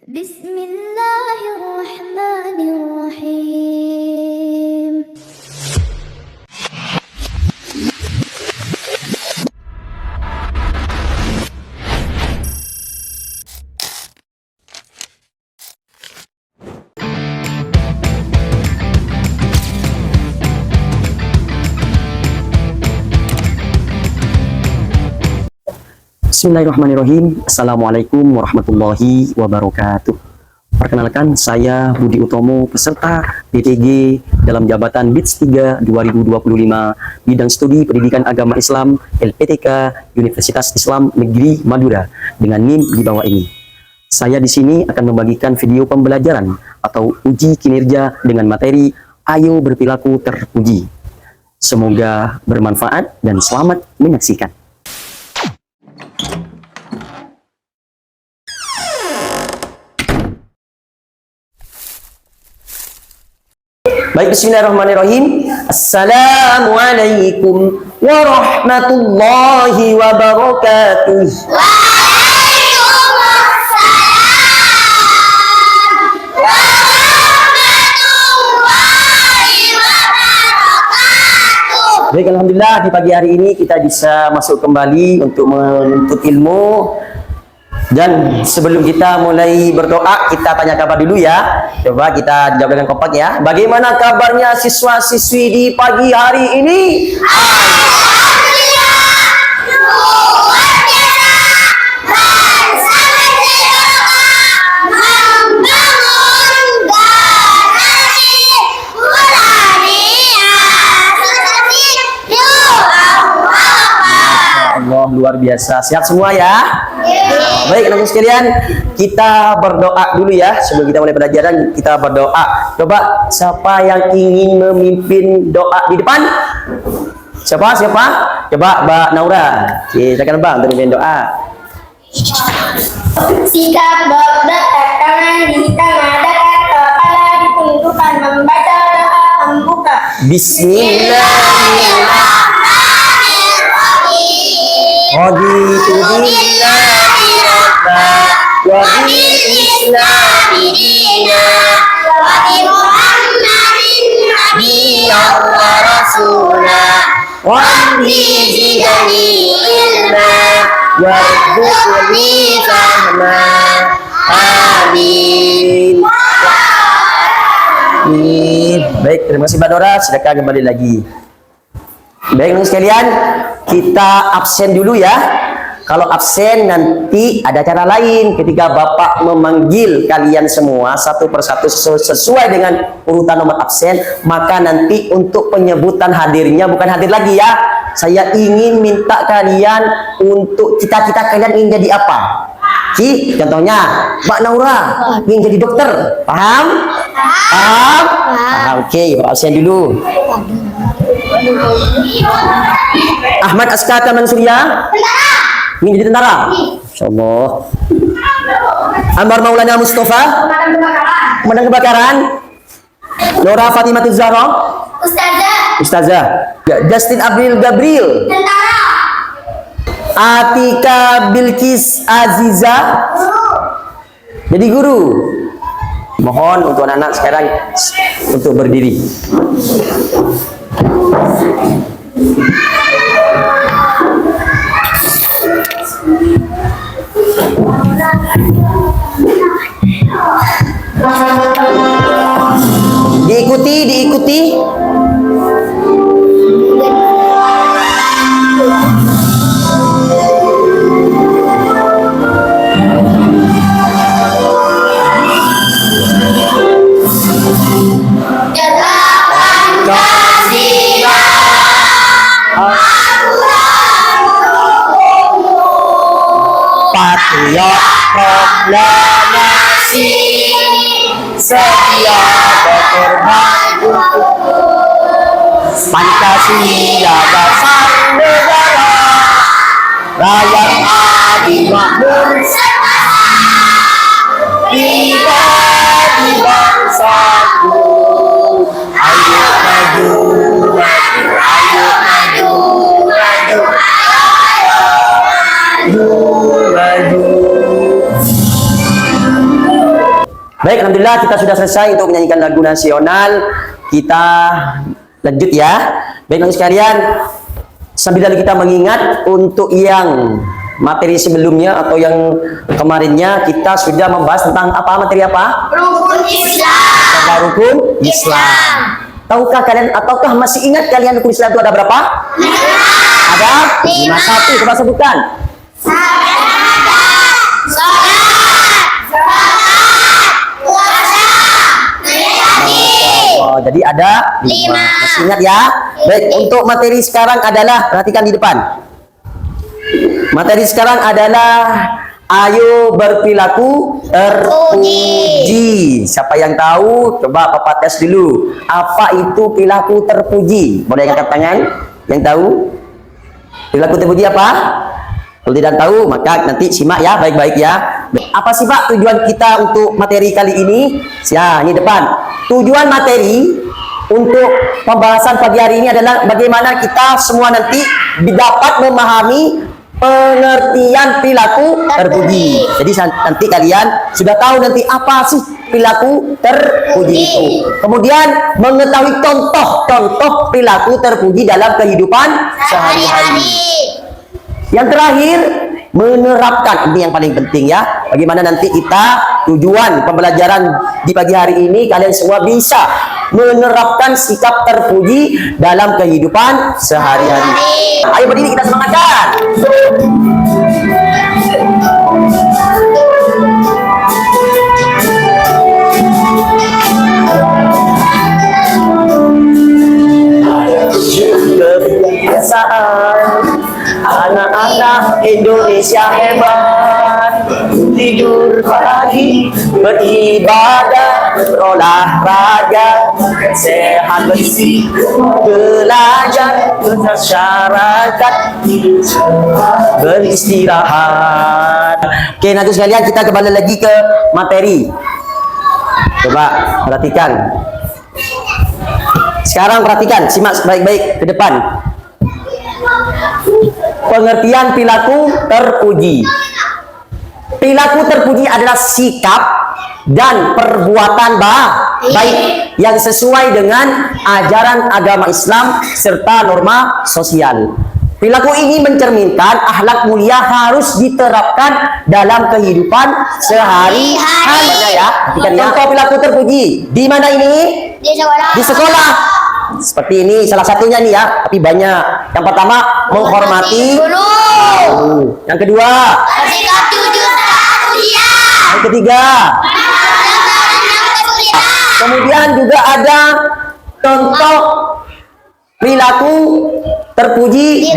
Bismillahirrahmanirrahim. Bismillahirrahmanirrahim. Assalamualaikum warahmatullahi wabarakatuh. Perkenalkan, saya Budi Utomo, peserta PTG dalam jabatan BITS 3 2025, bidang studi pendidikan agama Islam LPTK Universitas Islam Negeri Madura, dengan NIM di bawah ini. Saya di sini akan membagikan video pembelajaran atau uji kinerja dengan materi Ayo Berperilaku Terpuji. Semoga bermanfaat dan selamat menyaksikan. Baik, bismillahirrahmanirrahim. Assalamualaikum warahmatullahi wabarakatuh. Baik, alhamdulillah di pagi hari ini kita bisa masuk kembali untuk menuntut ilmu. Dan sebelum kita mulai berdoa, kita tanya kabar dulu ya. Coba kita jawab dengan kompak ya. Bagaimana kabarnya siswa-siswi di pagi hari ini? Allah, luar biasa. Sehat semua ya? Baik, teman-teman sekalian, kita berdoa dulu ya. Sebelum kita mulai pelajaran, kita berdoa. Coba siapa yang ingin memimpin doa di depan? Siapa? Coba Mbak Naura. Silakan Bang untuk memimpin doa. Sikap berdekat, tangan di tangan dekat, kepala ditundukkan, membaca doa pembuka. Bismillahirrahmanirrahim. Raditu billahi rabban wa bil islami dinan Wa bi Muhammadin nabiyyan wa rasula. Rabbi zidni ilma warzuqni fahma. Amin. Amin. Baik, terima kasih Mbak Dora. Silakan kembali lagi. Baik, teman-teman sekalian, kita absen dulu ya. Kalau absen nanti ada cara lain. Ketika Bapak memanggil kalian semua satu persatu sesuai dengan urutan nomor absen, maka nanti untuk penyebutan hadirnya bukan hadir lagi ya. Saya ingin minta kalian untuk cita-cita kalian ingin jadi apa? Contohnya Mbak Naura ingin jadi dokter. Paham? Paham? Oke, Bapak absen dulu. Ahmad Askata Mansurya ingin jadi tentara. Insyaallah. Amar Maulana Mustafa pemadam kebakaran. Nora Fatimah Zahra Ustazah. Justin Abdul Gabriel Tentara. Atika Bilkis Aziza jadi guru. Mohon untuk anak-anak sekarang untuk berdiri. Diikuti. Patriot proklamasi setia berkorban untuk Pancasila dasar negara, rakyat adil makmur tiba di bangsaku. Ayo maju, ayo maju, maju. Baik, alhamdulillah kita sudah selesai untuk menyanyikan lagu nasional. Kita lanjut ya. Baik, teman sekalian, sambil kita mengingat untuk yang materi sebelumnya atau yang kemarinnya kita sudah membahas tentang apa, materi apa? Rukun Islam. Tentang rukun Islam. Tahukah kalian ataukah masih ingat kalian rukun Islam itu ada berapa? 5. Ada 5. Satu, coba sebutkan. Oh, jadi ada 5. Masih ingat ya? Baik, untuk materi sekarang adalah, perhatikan di depan. Materi sekarang adalah ayo berperilaku terpuji. Siapa yang tahu? Coba Papa tes dulu. Apa itu perilaku terpuji? Boleh angkat tangan? Yang tahu? Perilaku terpuji apa? Kalau tidak tahu, maka nanti simak ya, baik-baik ya. Apa sih Pak tujuan kita untuk materi kali ini? Ya, ini depan. Tujuan materi untuk pembahasan pagi hari ini adalah bagaimana kita semua nanti dapat memahami pengertian perilaku terpuji. Jadi nanti kalian sudah tahu nanti apa sih perilaku terpuji itu. Kemudian mengetahui contoh-contoh perilaku terpuji dalam kehidupan sehari-hari. Yang terakhir, menerapkan, ini yang paling penting ya. Bagaimana nanti kita tujuan pembelajaran di pagi hari ini kalian semua bisa menerapkan sikap terpuji dalam kehidupan sehari-hari. Ayo berdiri, kita semangatkan. Kebiasaan anak-anak Indonesia hebat, tidur pagi, beribadah, berolahraga, sehat bersih, belajar, bermasyarakat, beristirahat. Oke, nanti sekalian kita kembali lagi ke materi. Coba perhatikan. Sekarang perhatikan, simak baik-baik ke depan. Pengertian perilaku terpuji. Perilaku terpuji adalah sikap dan perbuatan baik yang sesuai dengan ajaran agama Islam serta norma sosial. Perilaku ini mencerminkan akhlak mulia harus diterapkan dalam kehidupan sehari-hari. Ya, contoh perilaku terpuji di mana ini? Di sekolah. Di sekolah. Seperti ini salah satunya nih ya, tapi banyak. Yang pertama, menghormati guru. Yang kedua, Bersikap jujur saat ujian. yang ketiga. Kemudian juga ada contoh perilaku terpuji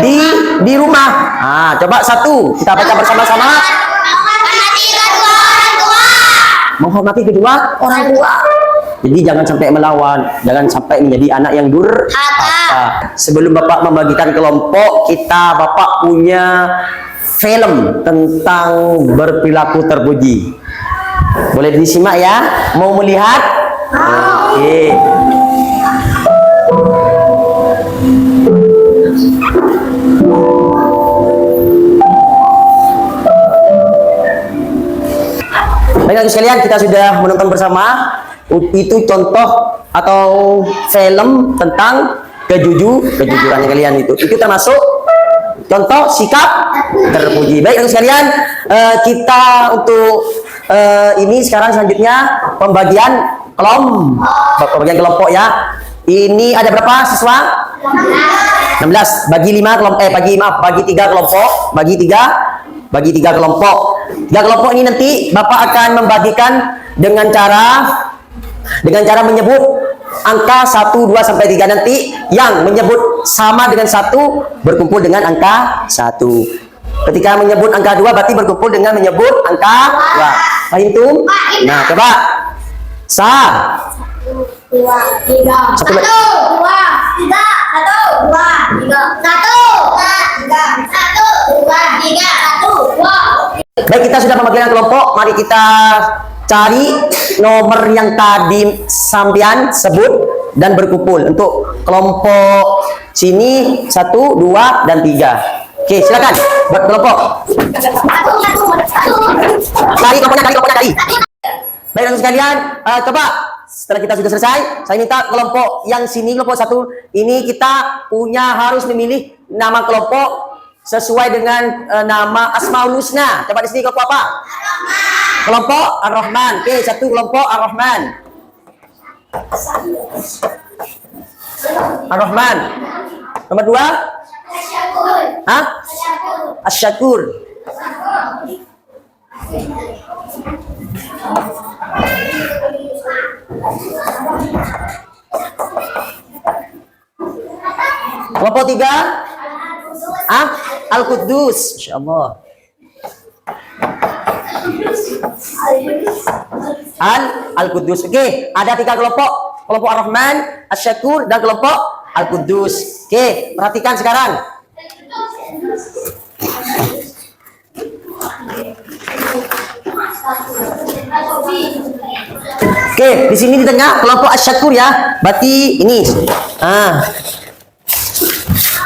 di rumah. Nah, coba satu kita baca bersama-sama. Menghormati kedua orang tua. Menghormati kedua orang tua. Jadi jangan sampai melawan, jangan sampai menjadi anak yang durhaka. Sebelum Bapak membagikan kelompok, Bapak punya film tentang berperilaku terpuji. Boleh disimak ya? Mau melihat? Oke. Baiklah sekalian, kita sudah menonton bersama. Itu contoh atau film tentang kejujurannya kalian itu termasuk contoh sikap terpuji. Baik sekalian, kita untuk ini sekarang selanjutnya pembagian kelompok ya. Ini ada berapa siswa? 16. Bagi 5 kelompok, bagi 3 kelompok, bagi 3 kelompok. 3 kelompok ini nanti Bapak akan membagikan dengan cara menyebut angka 1, 2 sampai 3. Nanti yang menyebut sama dengan 1 berkumpul dengan angka 1. Ketika menyebut angka 2 berarti berkumpul dengan menyebut angka 2. Paham itu? Nah, coba. 1, 2, 3. 1, 2, 3. 1, 2, 3. 1, 2, 3. 1, 2, 3. Baik, kita sudah pembagian kelompok. Mari kita cari nomor yang tadi sampean sebut dan berkumpul untuk kelompok sini 1, 2, dan 3. Oke, silakan buat kelompok. Cari kelompoknya, cari. Baik teman sekalian, coba setelah kita sudah selesai, saya minta kelompok yang sini, kelompok 1 ini kita punya harus memilih nama kelompok sesuai dengan nama Asmaul Husna. Coba di sini kelompok apa? Kelompok Ar-Rahman. Oke, 1 kelompok Ar-Rahman. Ar-Rahman. Nomor 2? Hah? Asy-Syakur. Kelompok 3? Al-Quddus. Insyaallah. Al-Quddus. Oke, ada 3 kelompok. Kelompok Ar-Rahman, Asy-Syakur, dan kelompok Al-Quddus. Oke, perhatikan sekarang. Oke, di sini di tengah kelompok Asy-Syakur ya. Berarti ini.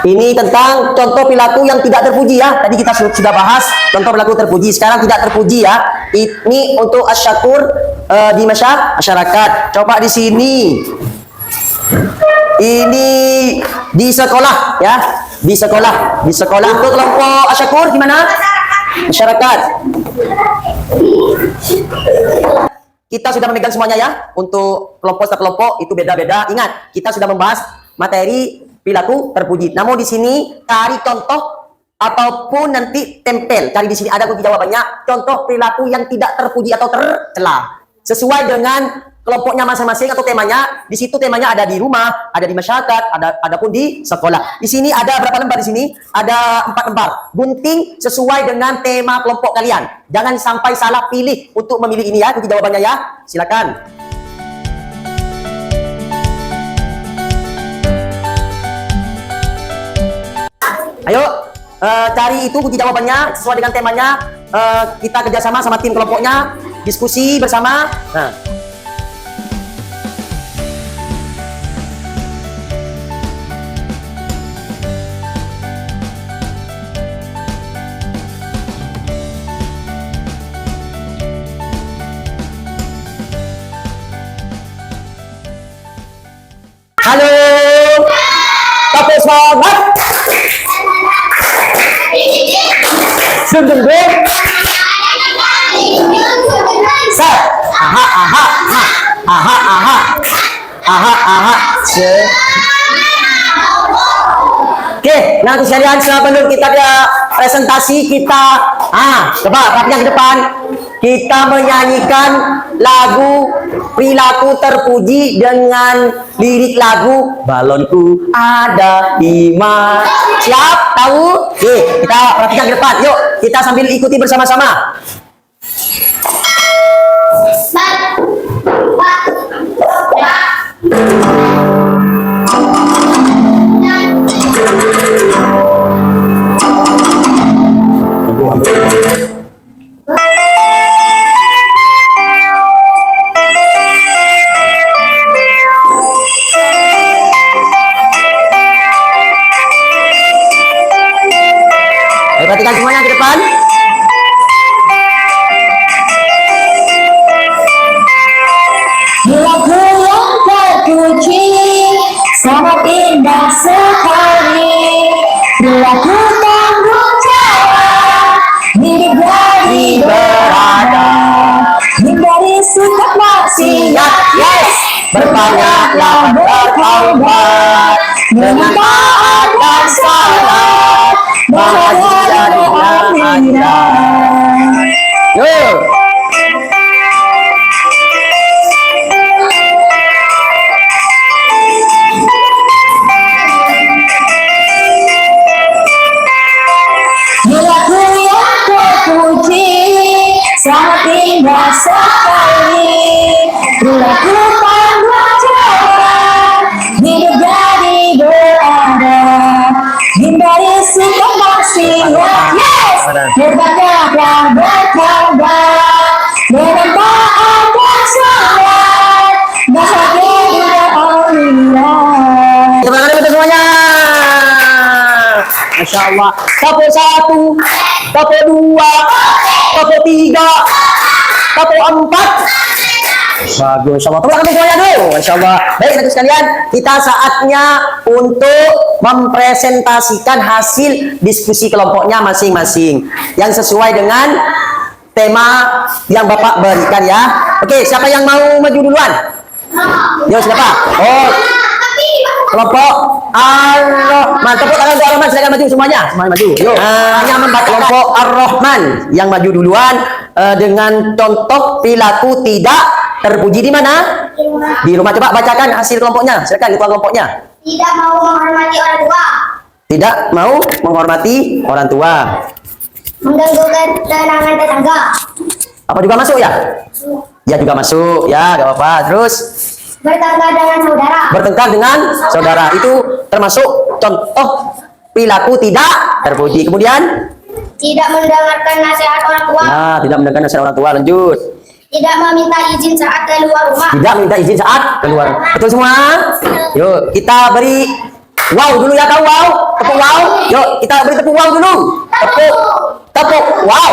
Ini tentang contoh perilaku yang tidak terpuji ya. Tadi kita sudah bahas contoh perilaku terpuji. Sekarang tidak terpuji ya. Ini untuk Asy-Syakur di masyarakat. Coba di sini. Ini di sekolah ya. Di sekolah. Untuk kelompok Asy-Syakur gimana? Masyarakat. Kita sudah memegang semuanya ya. Untuk kelompok setiap kelompok itu beda-beda. Ingat, kita sudah membahas materi perilaku terpuji. Namun di sini cari contoh ataupun nanti tempel. Cari di sini ada kunci jawabannya. Contoh perilaku yang tidak terpuji atau tercela. Sesuai dengan kelompoknya masing-masing atau temanya. Di situ temanya ada di rumah, ada di masyarakat, ada pun di sekolah. Di sini ada berapa lembar di sini? Ada 4 lembar. Gunting sesuai dengan tema kelompok kalian. Jangan sampai salah pilih untuk memilih ini ya. Kunci jawabannya ya. Silakan. Ayo, cari itu kunci jawabannya sesuai dengan temanya. Kita kerjasama sama tim kelompoknya, diskusi bersama. Nah. Halo, tapi semangat. Sungguh Sat. Oke, nah sekalian sebelum kita ke presentasi kita coba perhatikan ke depan. Kita menyanyikan lagu perilaku terpuji dengan lirik lagu balonku ada 5. Siap? Tahu? Oke, kita perhatikan ke depan. Yuk, kita sambil ikuti bersama-sama. Perhatikan semuanya ke depan. Lagu yang terpuji sangat indah sekali. Lagu tanggung jawab hidup dari berada, hindari sikap maksiat. Yes, berbanyaklah bertaubat dengan taat dan salat, bahagia di akhirat. Yuk. Lagu yang terpuji sangat indah sekali. Lagu tanggung jawab hidup jadi berada, hindari sikap maksiat. Yes, berbanyaklah bertaubat dengan taat dan salat, bahagia di akhirat. Terima kasih untuk semuanya. Masya Allah. Tapo 1, tapo 2, tapo 3, tapo 4, Bagus, insya Allah. Tepuk tangan semuanya dulu. Insya Allah. Baik, anak sekalian, kita saatnya untuk mempresentasikan hasil diskusi kelompoknya masing-masing yang sesuai dengan tema yang Bapak berikan ya. Oke, siapa yang mau maju duluan? Yo, siapa? Oh, kelompok Ar-Rahman. Tepuk tangan untuk Ar-Rahman, silakan maju semuanya. Semuanya maju. Yuk. Hanya membaca kelompok Ar-Rahman yang maju duluan dengan contoh perilaku tidak terpuji di mana? Di rumah. Coba bacakan hasil kelompoknya. Silakan ketua kelompoknya. Tidak mau menghormati orang tua. Tidak mau menghormati orang tua. Mengganggu ketenangan tetangga. Apa juga masuk ya? Ya juga masuk. Ya, gak apa-apa. Terus Bertengkar dengan saudara. bertengkar dengan saudara itu termasuk contoh perilaku tidak terpuji. Kemudian Tidak mendengarkan nasihat orang tua. nah, tidak mendengarkan nasihat orang tua. Lanjut. Tidak meminta izin saat keluar rumah. Tidak minta izin saat keluar. Betul semua? Yuk, kita beri wow dulu ya, kau wow. Tepuk wow. Yuk, kita beri tepuk wow dulu. Tepuk wow.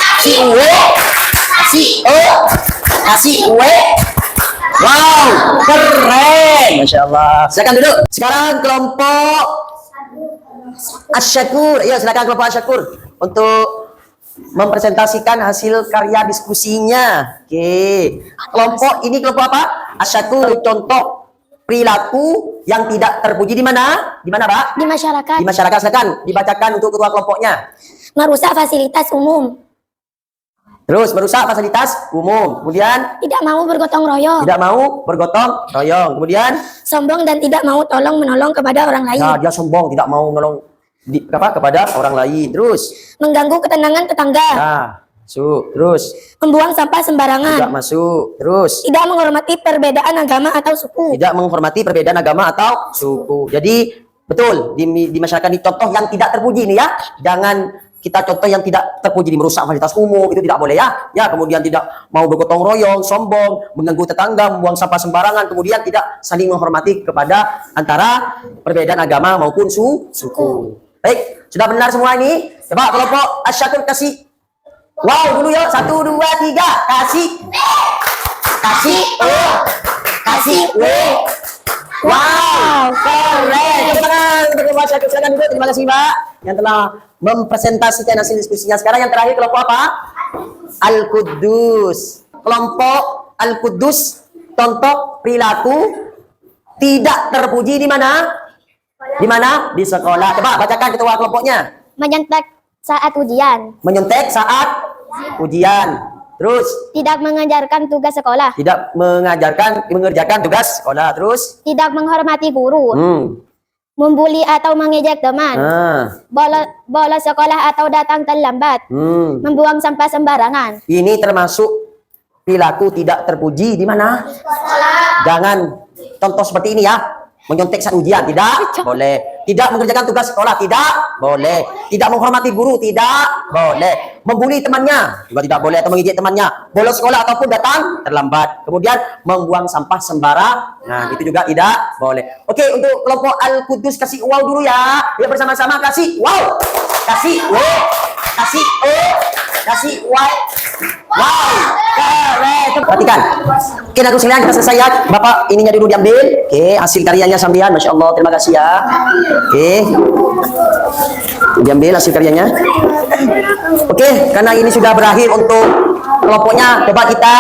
Kasih uwe. Kasih kasih uwe. Wow, keren. Masya Allah. Silakan duduk. Sekarang kelompok Asyakur. Ya, silakan kelompok Asyakur untuk mempresentasikan hasil karya diskusinya. Oke. Kelompok ini kelompok apa? Asyakur, contoh perilaku yang tidak terpuji di mana? Di mana, Pak? Di masyarakat, Di masyarakat. Silakan dibacakan untuk ketua kelompoknya. merusak fasilitas umum, Terus merusak fasilitas umum. Kemudian tidak mau bergotong royong, tidak mau bergotong royong. Kemudian sombong dan tidak mau tolong menolong kepada orang lain, nah, dia sombong, tidak mau menolong kepada orang lain. Terus mengganggu ketenangan tetangga, nah, masuk. Terus membuang sampah sembarangan, tidak masuk. Terus tidak menghormati perbedaan agama atau suku, tidak menghormati perbedaan agama atau suku. Jadi betul di masyarakat ini contoh yang tidak terpuji ini ya. Jangan kita contoh yang tidak terpuji, di merusak fasilitas umum itu tidak boleh ya. Ya, kemudian tidak mau bergotong royong, sombong, mengganggu tetangga, membuang sampah sembarangan, kemudian tidak saling menghormati kepada antara perbedaan agama maupun suku. Baik, sudah benar semua ini. Coba kelompok Asyakur kasih wow dulu ya. 1 2 3 kasih kasih wow, keren. Tepuk tangan untuk kelompok Asyakur. Silakan duduk. Terima kasih, Mbak, yang telah mempresentasikan hasil diskusinya. Sekarang yang terakhir kelompok apa? Al-Quddus. Kelompok Al-Quddus, contoh perilaku tidak terpuji di mana? Di mana? Di sekolah. Coba bacakan ketua kelompoknya. menyontek saat ujian, Menyontek saat ujian. Terus tidak mengajarkan tugas sekolah, tidak mengerjakan tugas sekolah. Terus tidak menghormati guru, membuli atau mengejek teman, bolos sekolah atau datang terlambat, membuang sampah sembarangan. Ini termasuk perilaku tidak terpuji di mana? Jangan contoh seperti ini ya. Menyontek saat ujian tidak boleh. Tidak mengerjakan tugas sekolah tidak boleh. Tidak menghormati guru tidak boleh. Membuli temannya juga tidak boleh, atau mengejek temannya. Bolos sekolah ataupun datang terlambat. Kemudian membuang sampah sembarangan. Nah, itu juga tidak boleh. Oke, untuk kelompok Al-Quddus kasih wow dulu ya. Ya, bersama-sama kasih wow. Kasih wow. Kasih kasih wow. Wow, keren. Perhatikan. Oke, aku sekalian kita selesai ya. Bapak ininya dulu diambil. Oke, hasil karyanya sambian. Masya Allah, terima kasih ya. Oke, diambil hasil karyanya. Oke, karena ini sudah berakhir untuk kelompoknya, coba kita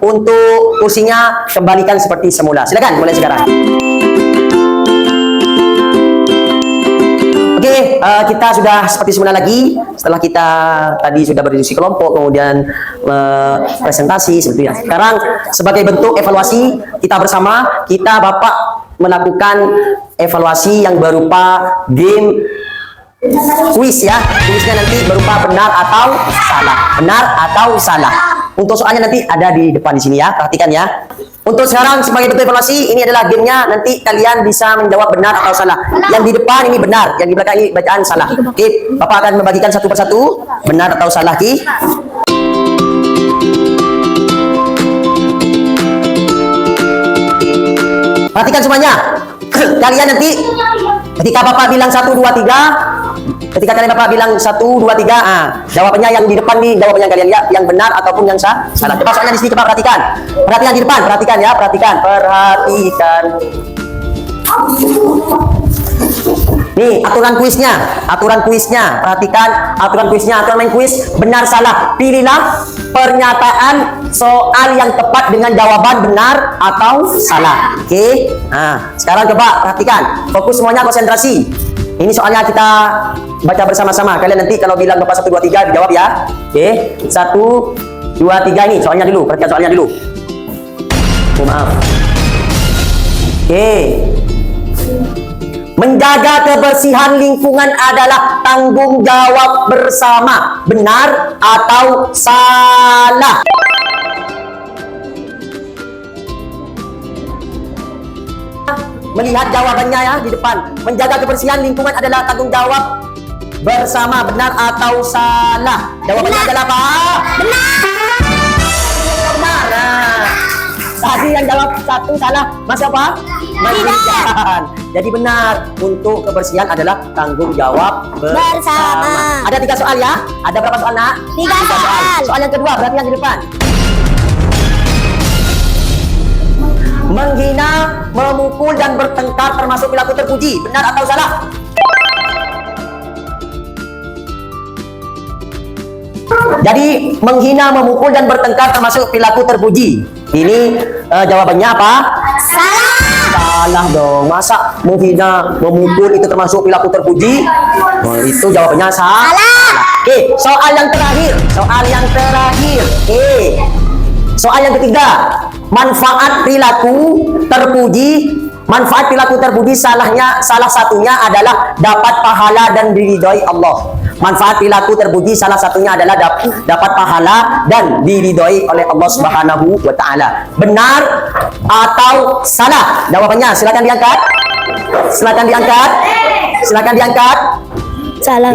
untuk kursinya kembalikan seperti semula. Silakan, mulai sekarang. Oke, kita sudah seperti semula lagi. Setelah kita tadi sudah berdiskusi kelompok, kemudian presentasi seperti itu. Sekarang sebagai bentuk evaluasi kita bersama, kita Bapak melakukan evaluasi yang berupa game kuis ya. Kuisnya nanti berupa benar atau salah. Benar atau salah. Untuk soalnya nanti ada di depan di sini ya. Perhatikan ya. Untuk sekarang sebagai bentuk evaluasi, ini adalah gamenya. Nanti kalian bisa menjawab benar atau salah. Yang di depan ini benar, yang di belakang ini bacaan salah. Oke, Bapak akan membagikan satu persatu benar atau salah Ki. Perhatikan semuanya. Kalian nanti ketika Bapak bilang 1 2 3, Ketika kalian Bapak bilang 1, 2, 3, jawabannya yang di depan nih, jawabannya kalian ya, yang benar ataupun yang salah. Coba soalnya di sini coba perhatikan. Perhatikan di depan, perhatikan ya, perhatikan. Nih, aturan kuisnya. Perhatikan aturan kuisnya, aturan main kuis, benar salah. Pilihlah pernyataan soal yang tepat dengan jawaban benar atau salah. Oke. Nah, sekarang coba perhatikan. Fokus semuanya, konsentrasi. Ini soalnya kita baca bersama-sama. Kalian nanti kalau bilang Bapak 1, 2, 3 dijawab ya. Oke. 1, 2, 3 ini soalnya dulu. Perhatikan soalnya dulu. Oh, maaf. Oke. Menjaga kebersihan lingkungan adalah tanggung jawab bersama. Benar atau salah? Melihat jawabannya ya di depan. Menjaga kebersihan lingkungan adalah tanggung jawab bersama. Benar atau salah? Jawabannya adalah apa? Benar. Nah, tadi yang jawab 1 salah. Masih apa? Tidak. Jadi benar, untuk kebersihan adalah tanggung jawab bersama. Ada 3 soal ya? Ada berapa soal nak? 3 soal. Soal yang kedua, berarti yang di depan. Menghina, memukul dan bertengkar termasuk perilaku terpuji. Benar atau salah? Jadi menghina, memukul dan bertengkar termasuk perilaku terpuji. Ini jawabannya apa? Salah. Salah dong. Masa menghina, memukul itu termasuk perilaku terpuji? Oh, itu jawabannya salah. Oke, soal yang terakhir. Soal yang ketiga. Manfaat perilaku terpuji salah satunya adalah dapat pahala dan diridhoi Allah. Manfaat perilaku terpuji salah satunya adalah dapat pahala dan diridhoi oleh Allah Subhanahu wa taala. Benar atau salah? Jawabannya silakan diangkat. Silakan diangkat. Salah.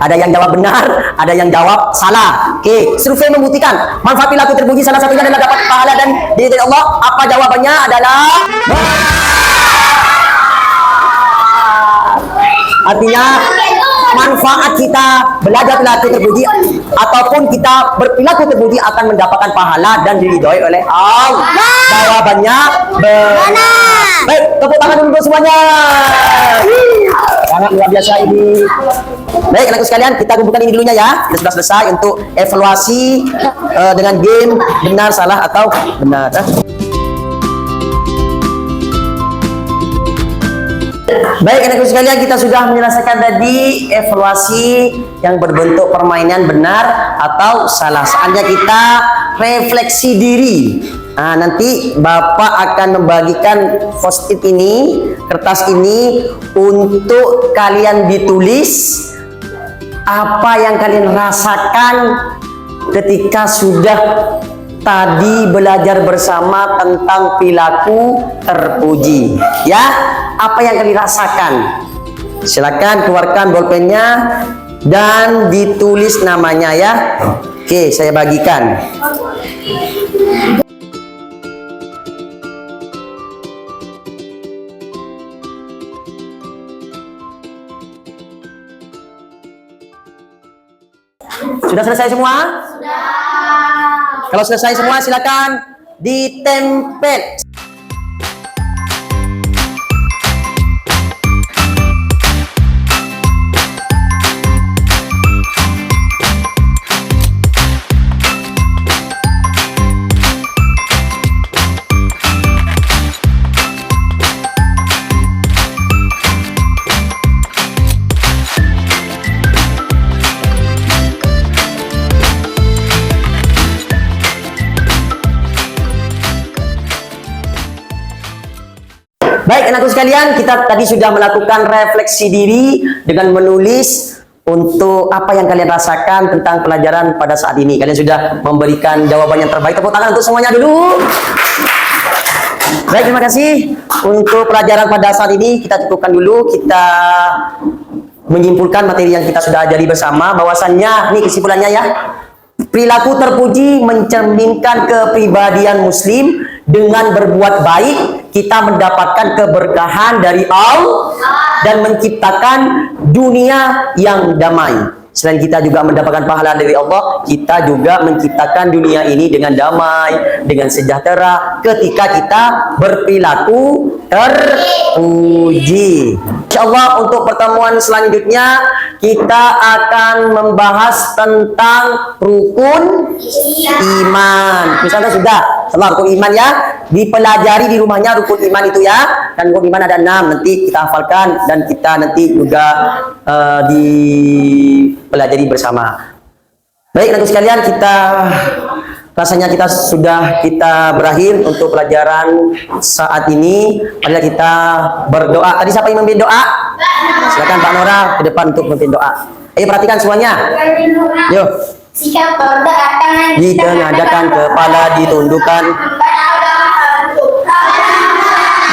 Ada yang jawab benar, ada yang jawab salah. Oke, survei membuktikan manfaat perilaku terpuji salah satunya adalah dapat pahala dan diridhoi Allah. Apa jawabannya adalah artinya manfaat kita belajar perilaku terpuji ataupun kita berperilaku terpuji akan mendapatkan pahala dan diridhoi oleh Allah. Jawabannya benar. Baik, tepuk tangan dulu semuanya. Sangat luar biasa ini. Baik, anakku sekalian, kita kumpulkan ini dulunya ya. Sudah selesai untuk evaluasi dengan game benar, salah atau benar. Baik, anakku sekalian, kita sudah menyelesaikan tadi evaluasi yang berbentuk permainan benar atau salah. Saatnya kita refleksi diri. Nah, nanti Bapak akan membagikan post-it ini, kertas ini untuk kalian ditulis apa yang kalian rasakan ketika sudah tadi belajar bersama tentang perilaku terpuji. Ya, apa yang kalian rasakan? Silakan keluarkan bolpennya dan ditulis namanya ya. Oke, saya bagikan. Sudah selesai semua? Sudah. Kalau selesai semua silakan ditempel. Baik, anakku sekalian, kita tadi sudah melakukan refleksi diri dengan menulis untuk apa yang kalian rasakan tentang pelajaran pada saat ini. Kalian sudah memberikan jawaban yang terbaik. Tepuk tangan untuk semuanya dulu. Baik, terima kasih. Untuk pelajaran pada saat ini kita cukupkan dulu. Kita menyimpulkan materi yang kita sudah ajari bersama. Bahwasannya, ini kesimpulannya ya. Perilaku terpuji mencerminkan kepribadian Muslim Dengan berbuat baik kita mendapatkan keberkahan dari Allah dan menciptakan dunia yang damai. Selain kita juga mendapatkan pahala dari Allah, kita juga menciptakan dunia ini dengan damai, dengan sejahtera ketika kita berperilaku terpuji. Insyaallah untuk pertemuan selanjutnya kita akan membahas tentang rukun iman. Misalnya sudah setelah rukun iman ya, dipelajari di rumahnya rukun iman itu ya. Dan rukun iman ada 6, nanti kita hafalkan dan kita nanti juga dipelajari bersama. Baik, anak sekalian, rasanya kita berakhir untuk pelajaran saat ini. Marilah kita berdoa. Tadi siapa yang memimpin doa? Silakan Pak Nora ke depan untuk memimpin doa. Ayo perhatikan semuanya. Yuk. Sikap berdoa, tangan Ditengadahkan, kepala ditundukkan.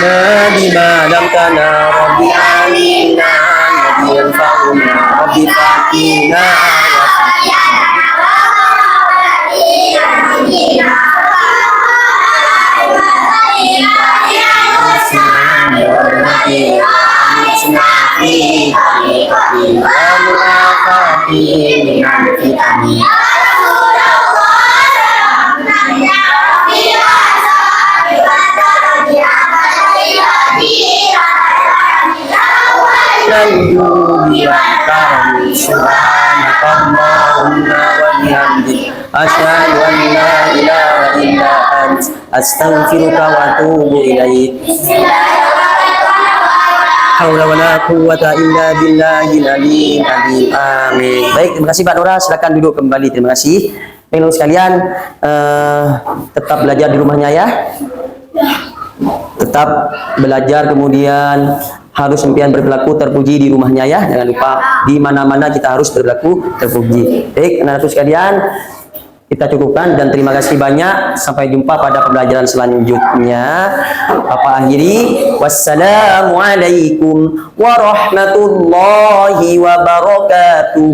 Nabi malam kana Rabbi alina Nabi yanfa'una Rabbi fa'ina asyhadu an la ilaha illa ant astaghfiruka wa atubu ilaik. Haula wala quwwata illa billahil aliyyil azim. Amin. Baik, terima kasih Pak Nora, silakan duduk kembali. Terima kasih. Pengen sekalian tetap belajar di rumahnya ya. Tetap belajar, kemudian harus impian berperilaku terpuji di rumahnya ya. Jangan lupa di mana-mana kita harus berperilaku terpuji. Baik, anak-anakku sekalian, kita cukupkan dan terima kasih banyak. Sampai jumpa pada pembelajaran selanjutnya. Bapak akhiri, wassalamualaikum warahmatullahi wabarakatuh.